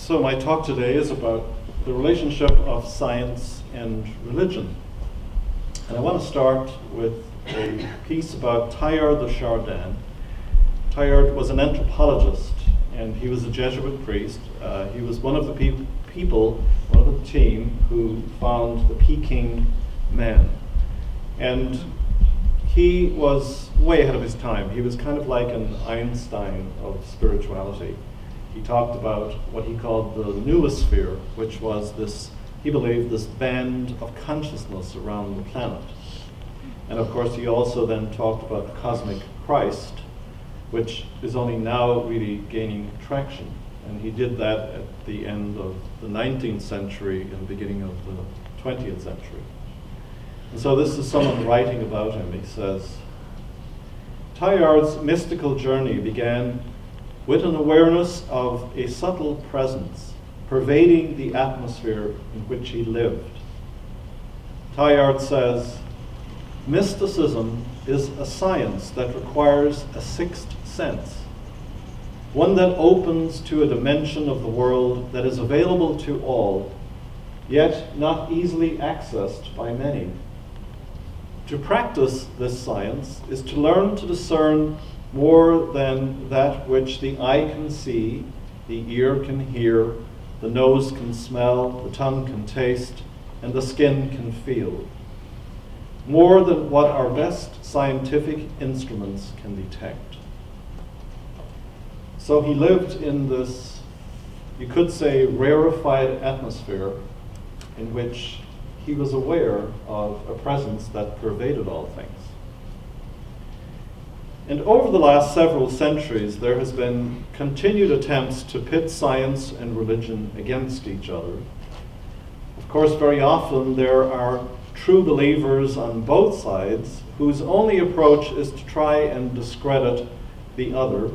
So my talk today is about the relationship of science and religion. And I want to start with a piece about Teilhard de Chardin. Teilhard was an anthropologist, and he was a Jesuit priest. He was one of the people, one of the team who found the Peking man. And he was way ahead of his time. He was kind of like an Einstein of spirituality. He talked about what he called the noosphere, which was this, he believed, this band of consciousness around the planet. And of course, he also then talked about the cosmic Christ, which is only now really gaining traction. And he did that at the end of the 19th century and the beginning of the 20th century. And so this is someone writing about him. He says, Teilhard's mystical journey began with an awareness of a subtle presence pervading the atmosphere in which he lived. Teilhard says, mysticism is a science that requires a sixth sense, one that opens to a dimension of the world that is available to all, yet not easily accessed by many. To practice this science is to learn to discern more than that which the eye can see, the ear can hear, the nose can smell, the tongue can taste, and the skin can feel. More than what our best scientific instruments can detect. So he lived in this, you could say, rarefied atmosphere in which he was aware of a presence that pervaded all things. And over the last several centuries, there has been continued attempts to pit science and religion against each other. Of course, very often there are true believers on both sides whose only approach is to try and discredit the other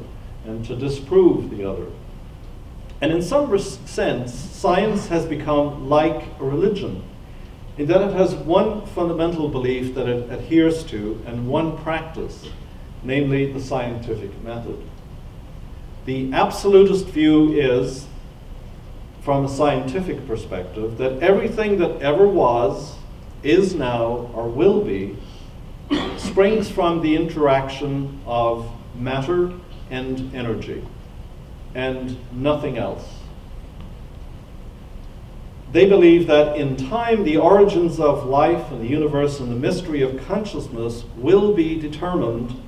and to disprove the other. And in some sense, science has become like a religion, in that it has one fundamental belief that it adheres to and one practice, namely the scientific method. The absolutist view is, from a scientific perspective, that everything that ever was, is now, or will be, springs from the interaction of matter and energy, and nothing else. They believe that in time, the origins of life and the universe and the mystery of consciousness will be determined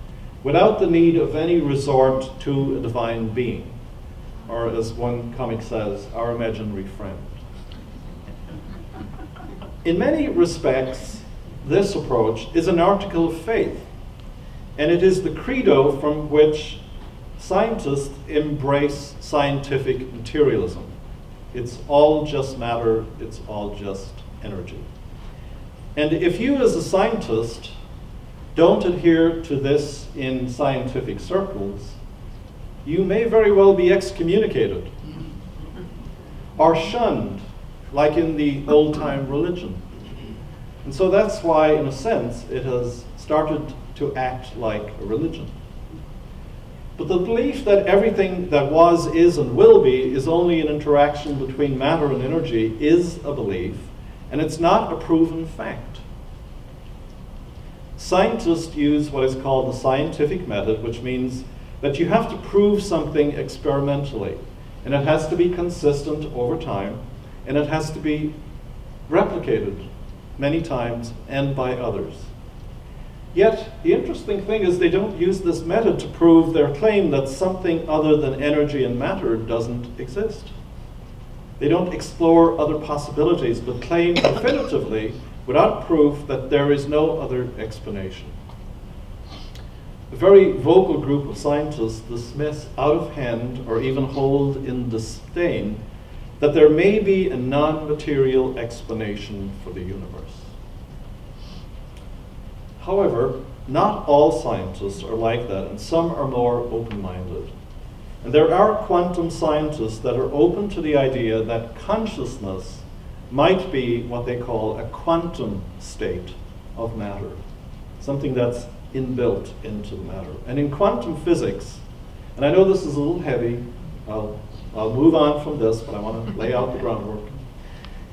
without the need of any resort to a divine being, or as one comic says, our imaginary friend. In many respects, this approach is an article of faith, and it is the credo from which scientists embrace scientific materialism. It's all just matter, it's all just energy. And if you as a scientist don't adhere to this in scientific circles, you may very well be excommunicated or shunned, like in the old-time religion. And so that's why, in a sense, it has started to act like a religion. But the belief that everything that was, is, and will be is only an interaction between matter and energy is a belief, and it's not a proven fact. Scientists use what is called the scientific method, which means that you have to prove something experimentally, and it has to be consistent over time, and it has to be replicated many times and by others. Yet, the interesting thing is they don't use this method to prove their claim that something other than energy and matter doesn't exist. They don't explore other possibilities, but claim definitively, without proof, that there is no other explanation. A very vocal group of scientists dismiss out of hand, or even hold in disdain, that there may be a non-material explanation for the universe. However, not all scientists are like that, and some are more open-minded. And there are quantum scientists that are open to the idea that consciousness might be what they call a quantum state of matter, something that's inbuilt into the matter. And in quantum physics, and I know this is a little heavy, I'll I'll move on from this, but I want to lay out the groundwork.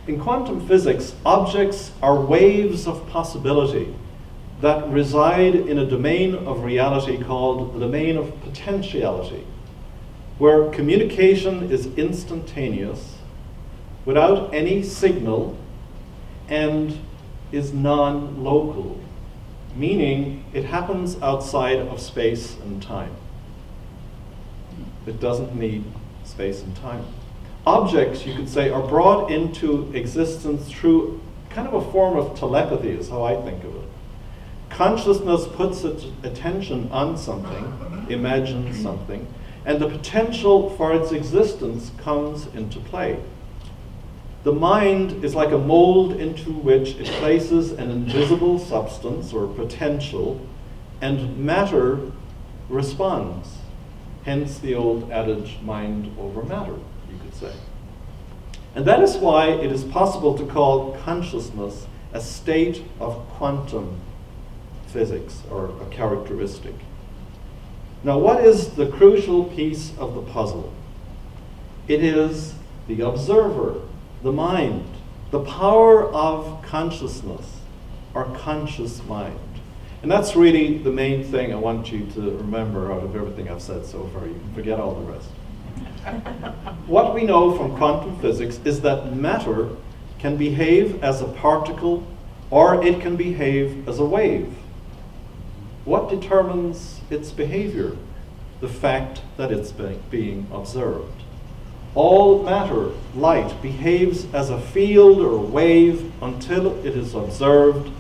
In quantum physics, objects are waves of possibility that reside in a domain of reality called the domain of potentiality, where communication is instantaneous, without any signal, and is non-local, meaning it happens outside of space and time. It doesn't need space and time. Objects, you could say, are brought into existence through kind of a form of telepathy, is how I think of it. Consciousness puts its attention on something, imagines something, and the potential for its existence comes into play. The mind is like a mold into which it places an invisible substance or potential, and matter responds. Hence the old adage, mind over matter, you could say. And that is why it is possible to call consciousness a state of quantum physics, or a characteristic. Now, what is the crucial piece of the puzzle? It is the observer, the mind, the power of consciousness, or conscious mind. And that's really the main thing I want you to remember out of everything I've said so far. You can forget all the rest. What we know from quantum physics is that matter can behave as a particle, or it can behave as a wave. What determines its behavior? The fact that it's being observed. All matter, light, behaves as a field or a wave until it is observed,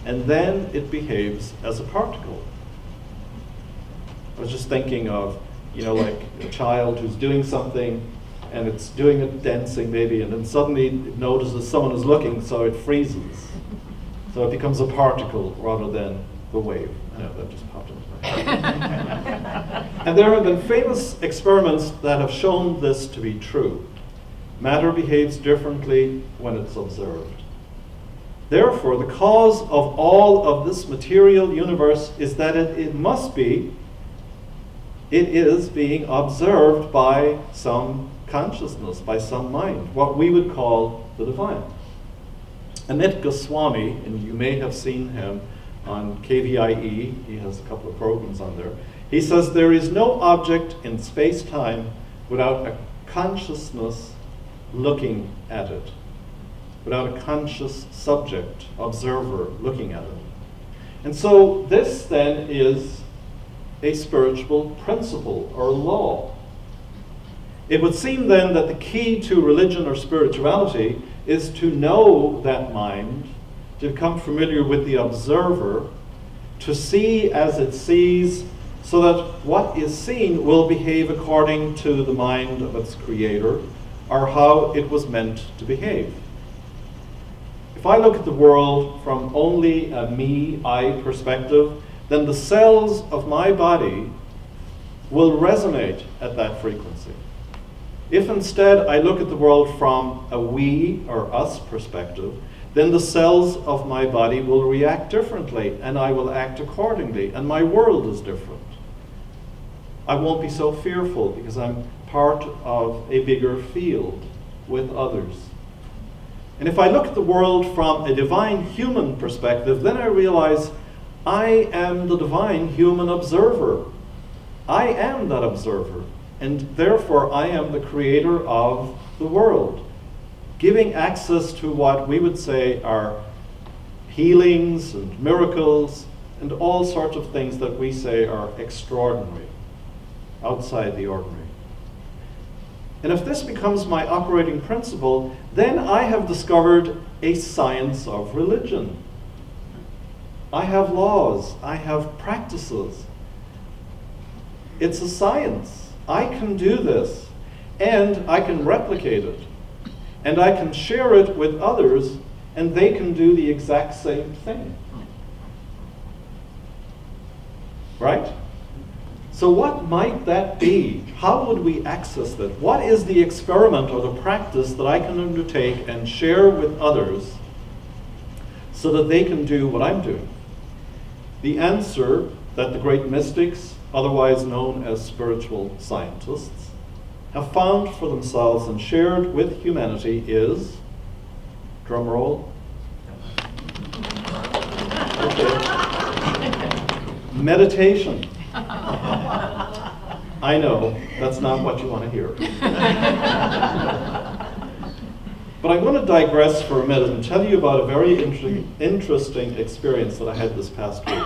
and then it behaves as a particle. I was just thinking of, like a child who's doing something, and it's doing it dancing maybe, and then suddenly it notices someone is looking, so it freezes. So it becomes a particle rather than the wave. That just popped into my head. And there have been famous experiments that have shown this to be true. Matter behaves differently when it's observed. Therefore, the cause of all of this material universe is that it is being observed by some consciousness, by some mind, what we would call the divine. Amit Goswami, and you may have seen him on KVIE, he has a couple of programs on there. He says there is no object in space-time without a consciousness looking at it, without a conscious subject, observer, looking at it. And so this then is a spiritual principle or law. It would seem then that the key to religion or spirituality is to know that mind, to become familiar with the observer, to see as it sees, so that what is seen will behave according to the mind of its creator, or how it was meant to behave. If I look at the world from only a me, I perspective, then the cells of my body will resonate at that frequency. If instead I look at the world from a we or us perspective, then the cells of my body will react differently, and I will act accordingly, and my world is different. I won't be so fearful because I'm part of a bigger field with others. And if I look at the world from a divine human perspective, then I realize I am the divine human observer. I am that observer, and therefore I am the creator of the world, giving access to what we would say are healings and miracles and all sorts of things that we say are extraordinary, outside the ordinary. And if this becomes my operating principle, then I have discovered a science of religion. I have laws, I have practices. It's a science. I can do this, and I can replicate it, and I can share it with others, and they can do the exact same thing. Right? So what might that be? How would we access that? What is the experiment or the practice that I can undertake and share with others so that they can do what I'm doing? The answer that the great mystics, otherwise known as spiritual scientists, have found for themselves and shared with humanity is, drum roll, meditation. I know, that's not what you want to hear. But I'm going to digress for a minute and tell you about a very interesting experience that I had this past week.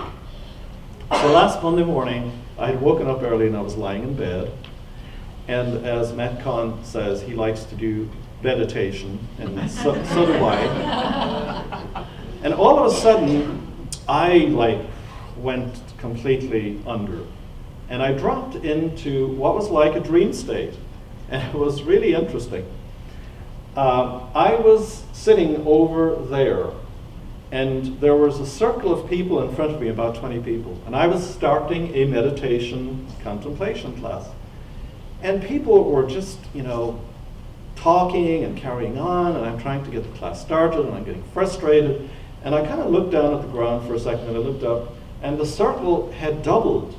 So last Monday morning, I had woken up early and I was lying in bed. And as Matt Kahn says, he likes to do meditation, and so do I. And all of a sudden, I went completely under. And I dropped into what was like a dream state. And it was really interesting. I was sitting over there, and there was a circle of people in front of me, about 20 people. And I was starting a meditation contemplation class. And people were just, talking and carrying on, and I'm trying to get the class started, and I'm getting frustrated. And I kind of looked down at the ground for a second, and I looked up, and the circle had doubled.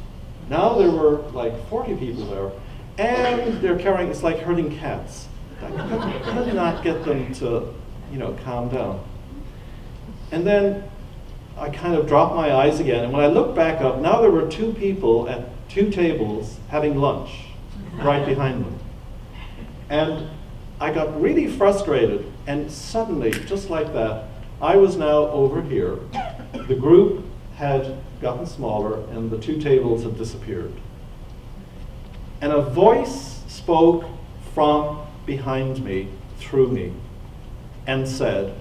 Now there were like 40 people there, and they're carrying, it's like herding cats. I could not get them to, calm down. And then I kind of dropped my eyes again, and when I looked back up, now there were 2 people at 2 tables having lunch right behind them. And I got really frustrated, and suddenly, just like that, I was now over here. The group had gotten smaller, and the 2 tables had disappeared. And a voice spoke from behind me, through me, and said,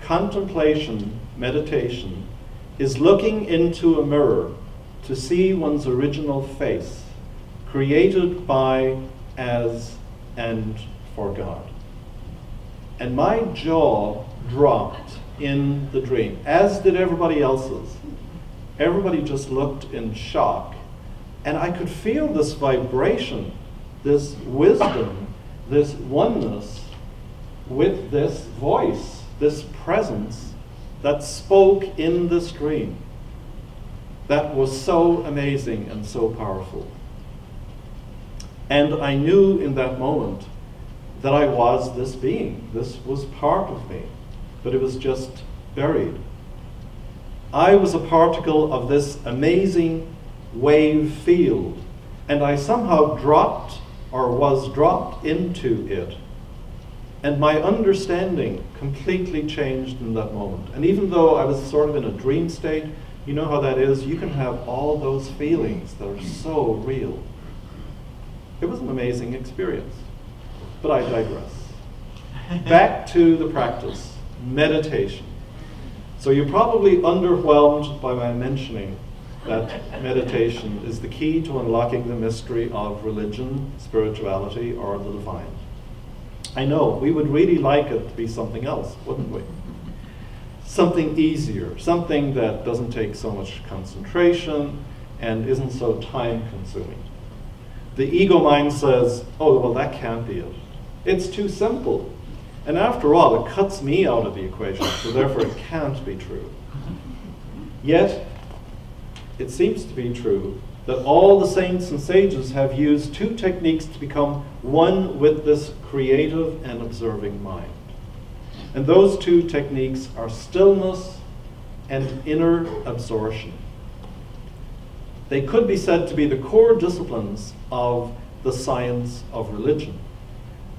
contemplation, meditation, is looking into a mirror to see one's original face, created by, as, and for God. And my jaw dropped in the dream, as did everybody else's. Everybody just looked in shock. And I could feel this vibration, this wisdom, this oneness with this voice, this presence that spoke in this dream. That was so amazing and so powerful. And I knew in that moment that I was this being. This was part of me, but it was just buried. I was a particle of this amazing wave field, and I somehow dropped, or was dropped into it. And my understanding completely changed in that moment. And even though I was sort of in a dream state, you know how that is, you can have all those feelings that are so real. It was an amazing experience, but I digress. Back to the practice, meditation. So you're probably underwhelmed by my mentioning that meditation is the key to unlocking the mystery of religion, spirituality, or the divine. I know, we would really like it to be something else, wouldn't we? Something easier, something that doesn't take so much concentration and isn't so time-consuming. The ego mind says, oh, well, that can't be it. It's too simple. And after all, it cuts me out of the equation, so therefore it can't be true. Yet, it seems to be true that all the saints and sages have used 2 techniques to become one with this creative and observing mind. And those 2 techniques are stillness and inner absorption. They could be said to be the core disciplines of the science of religion,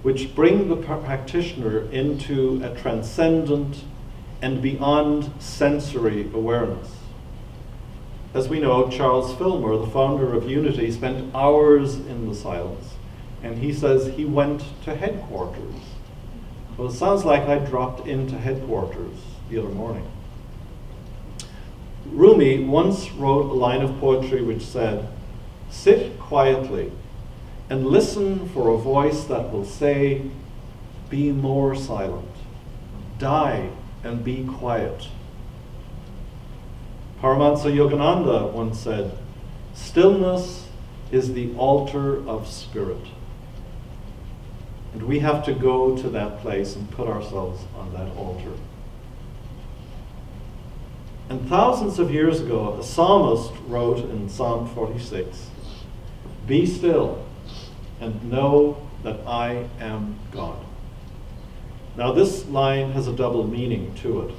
which bring the practitioner into a transcendent and beyond sensory awareness. As we know, Charles Filmer, the founder of Unity, spent hours in the silence, and he says he went to headquarters. Well, it sounds like I dropped into headquarters the other morning. Rumi once wrote a line of poetry which said, "Sit quietly and listen for a voice that will say, be more silent. Die and be quiet." Paramahansa Yogananda once said, "Stillness is the altar of spirit." And we have to go to that place and put ourselves on that altar. And thousands of years ago, a psalmist wrote in Psalm 46, "Be still and know that I am God. Now this line has a double meaning to it.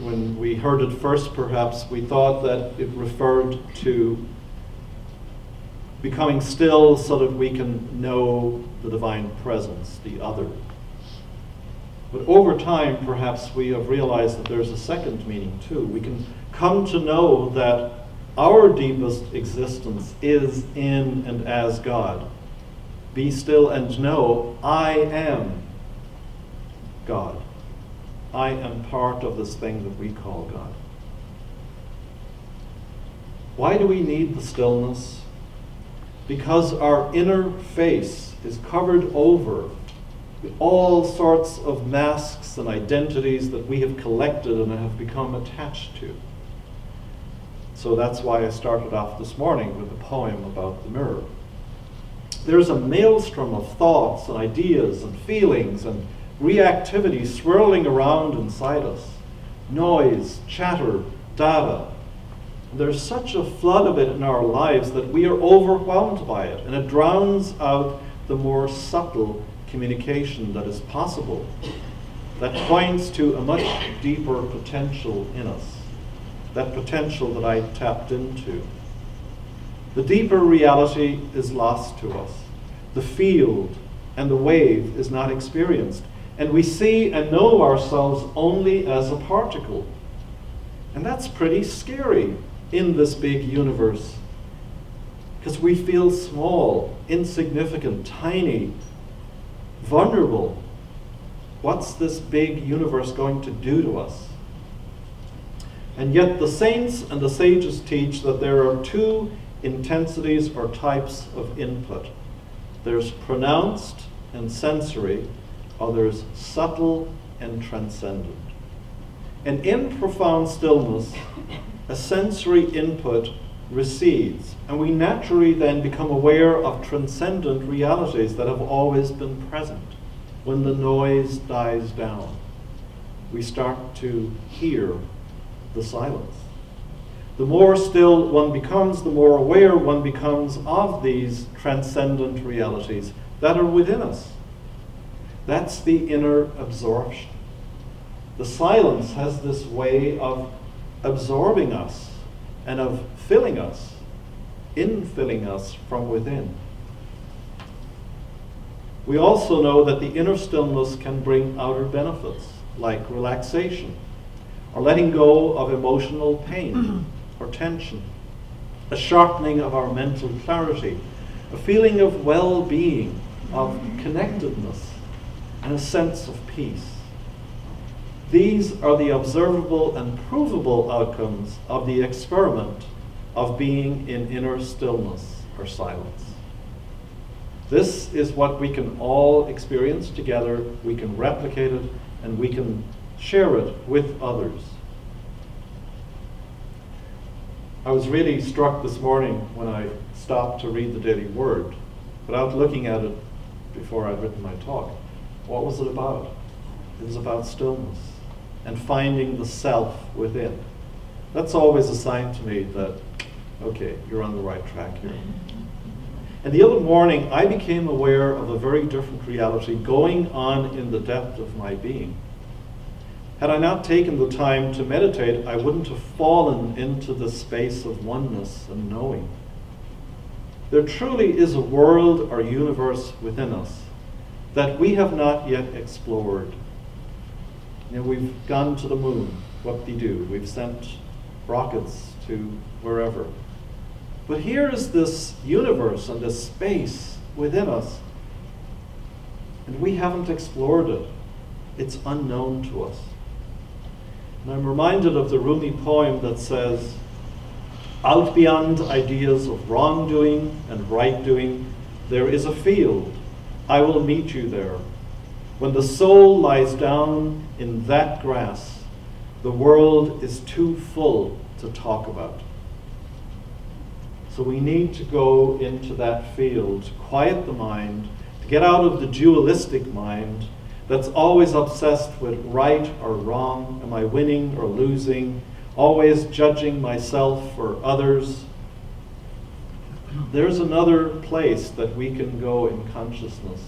When we heard it first, perhaps, we thought that it referred to becoming still so that we can know the divine presence, the other. But over time, perhaps we have realized that there's a second meaning too. We can come to know that our deepest existence is in and as God. Be still and know I am God. I am part of this thing that we call God. Why do we need the stillness? Because our inner face is covered over with all sorts of masks and identities that we have collected and have become attached to. So that's why I started off this morning with a poem about the mirror. There's a maelstrom of thoughts and ideas and feelings and reactivity swirling around inside us. Noise, chatter, data. There's such a flood of it in our lives that we are overwhelmed by it, and it drowns out the more subtle communication that is possible, that points to a much deeper potential in us, that potential that I tapped into. The deeper reality is lost to us. The field and the wave is not experienced, and we see and know ourselves only as a particle. And that's pretty scary in this big universe, because we feel small, insignificant, tiny, vulnerable. What's this big universe going to do to us? And yet the saints and the sages teach that there are two intensities or types of input. There's pronounced and sensory, or there's subtle and transcendent. And in profound stillness, a sensory input recedes, and we naturally then become aware of transcendent realities that have always been present. When the noise dies down, we start to hear the silence. The more still one becomes, the more aware one becomes of these transcendent realities that are within us. That's the inner absorption. The silence has this way of absorbing us and of filling us, infilling us from within. We also know that the inner stillness can bring outer benefits, like relaxation, or letting go of emotional pain or tension, a sharpening of our mental clarity, a feeling of well-being, of connectedness, and a sense of peace. These are the observable and provable outcomes of the experiment of being in inner stillness or silence. This is what we can all experience together, we can replicate it, and we can share it with others. I was really struck this morning when I stopped to read the Daily Word, without looking at it before I'd written my talk. What was it about? It was about stillness and finding the self within. That's always a sign to me that, okay, you're on the right track here. And the other morning, I became aware of a very different reality going on in the depth of my being. Had I not taken the time to meditate, I wouldn't have fallen into the space of oneness and knowing. There truly is a world or universe within us that we have not yet explored. You know, we've gone to the moon, whoop-de-doo. We've sent rockets to wherever. But here is this universe and this space within us, and we haven't explored it. It's unknown to us. And I'm reminded of the Rumi poem that says, "Out beyond ideas of wrongdoing and right doing, there is a field. I will meet you there. When the soul lies down in that grass, the world is too full to talk about." So we need to go into that field, to quiet the mind, to get out of the dualistic mind that's always obsessed with right or wrong, am I winning or losing, always judging myself or others. there's another place that we can go in consciousness,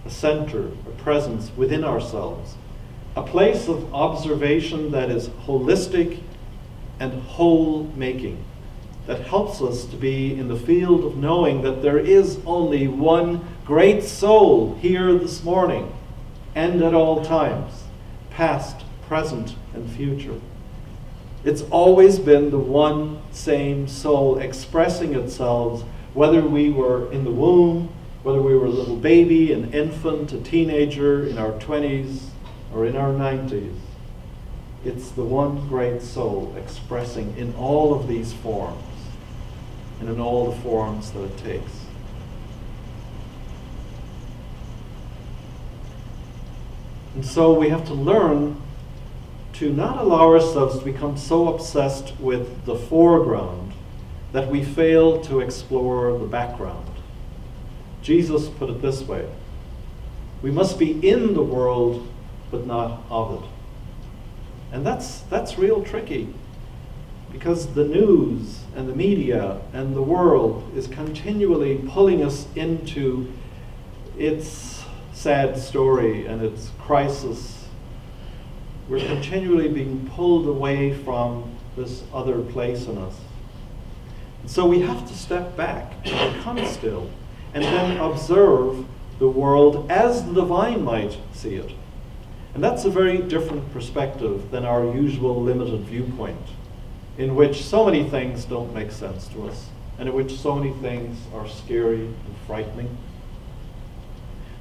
a center, a presence within ourselves, a place of observation that is holistic and whole-making, that helps us to be in the field of knowing that there is only one great soul here this morning and at all times, past, present, and future. It's always been the one same soul expressing itself, whether we were in the womb, whether we were a little baby, an infant, a teenager, in our 20s, or in our 90s. It's the one great soul expressing in all of these forms, and in all the forms that it takes. And so we have to learn to not allow ourselves to become so obsessed with the foreground that we fail to explore the background. Jesus put it this way: we must be in the world, but not of it. And that's real tricky, because the news and the media and the world is continually pulling us into its sad story and its crisis. We're continually being pulled away from this other place in us. And so we have to step back and come still and then observe the world as the divine might see it. And that's a very different perspective than our usual limited viewpoint, in which so many things don't make sense to us, and in which so many things are scary and frightening.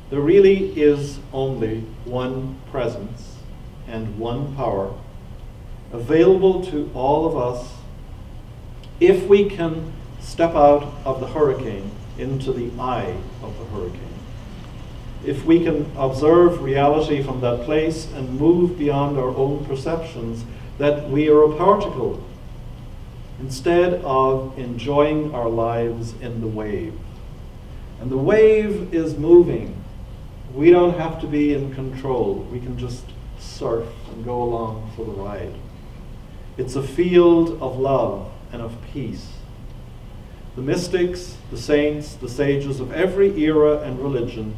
There really is only one presence and one power available to all of us if we can step out of the hurricane into the eye of the hurricane. If we can observe reality from that place and move beyond our own perceptions that we are a particle, instead of enjoying our lives in the wave. And the wave is moving. We don't have to be in control. We can just surf and go along for the ride. It's a field of love and of peace. The mystics, the saints, the sages of every era and religion,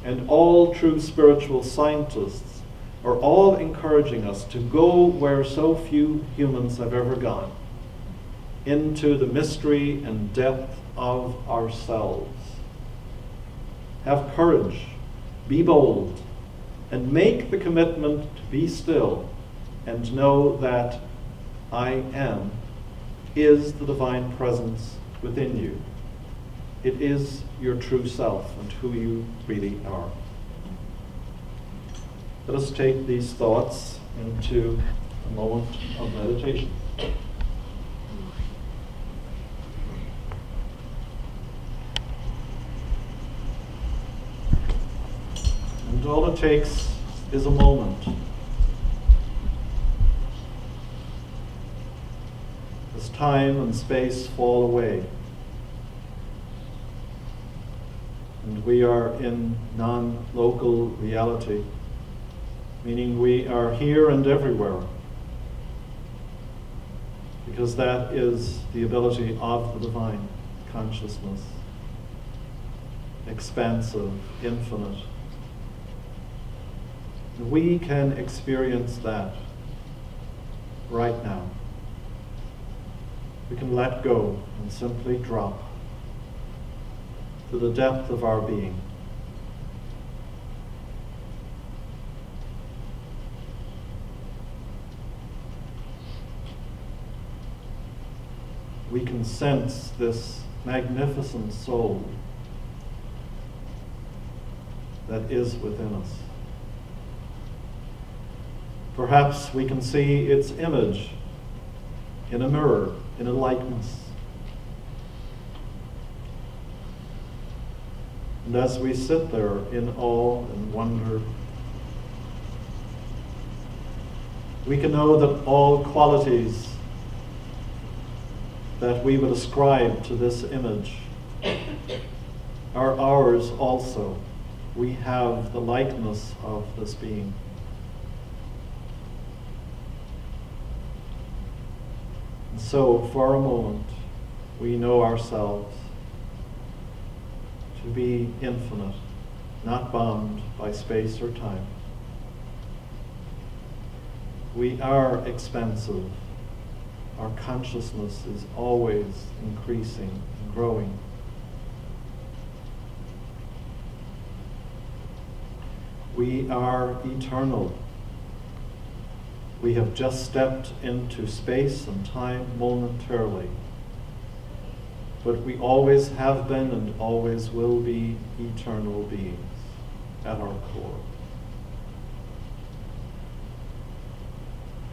and all true spiritual scientists are all encouraging us to go where so few humans have ever gone, into the mystery and depth of ourselves. Have courage, be bold, and make the commitment to be still and know that I am is the divine presence within you. It is your true self and who you really are. Let us take these thoughts into a moment of meditation. And all it takes is a moment. As time and space fall away, and we are in non-local reality, meaning we are here and everywhere, because that is the ability of the divine consciousness, expansive, infinite. We can experience that right now. We can let go and simply drop to the depth of our being. We can sense this magnificent soul that is within us. Perhaps we can see its image in a mirror, in a likeness. And as we sit there in awe and wonder, we can know that all qualities that we would ascribe to this image are ours also. We have the likeness of this being. And so, for a moment, we know ourselves to be infinite, not bound by space or time. We are expansive. Our consciousness is always increasing and growing. We are eternal. We have just stepped into space and time momentarily, but we always have been and always will be eternal beings at our core.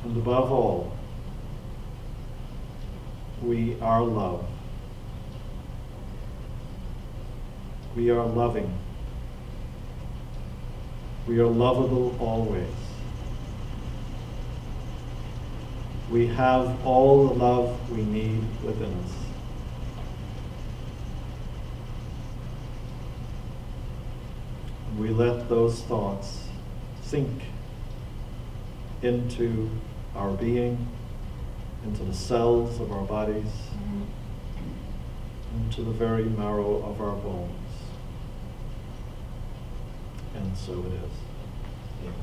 And above all, we are love. We are loving. We are lovable always. We have all the love we need within us. And we let those thoughts sink into our being, into the cells of our bodies, into the very marrow of our bones. And so it is. Amen.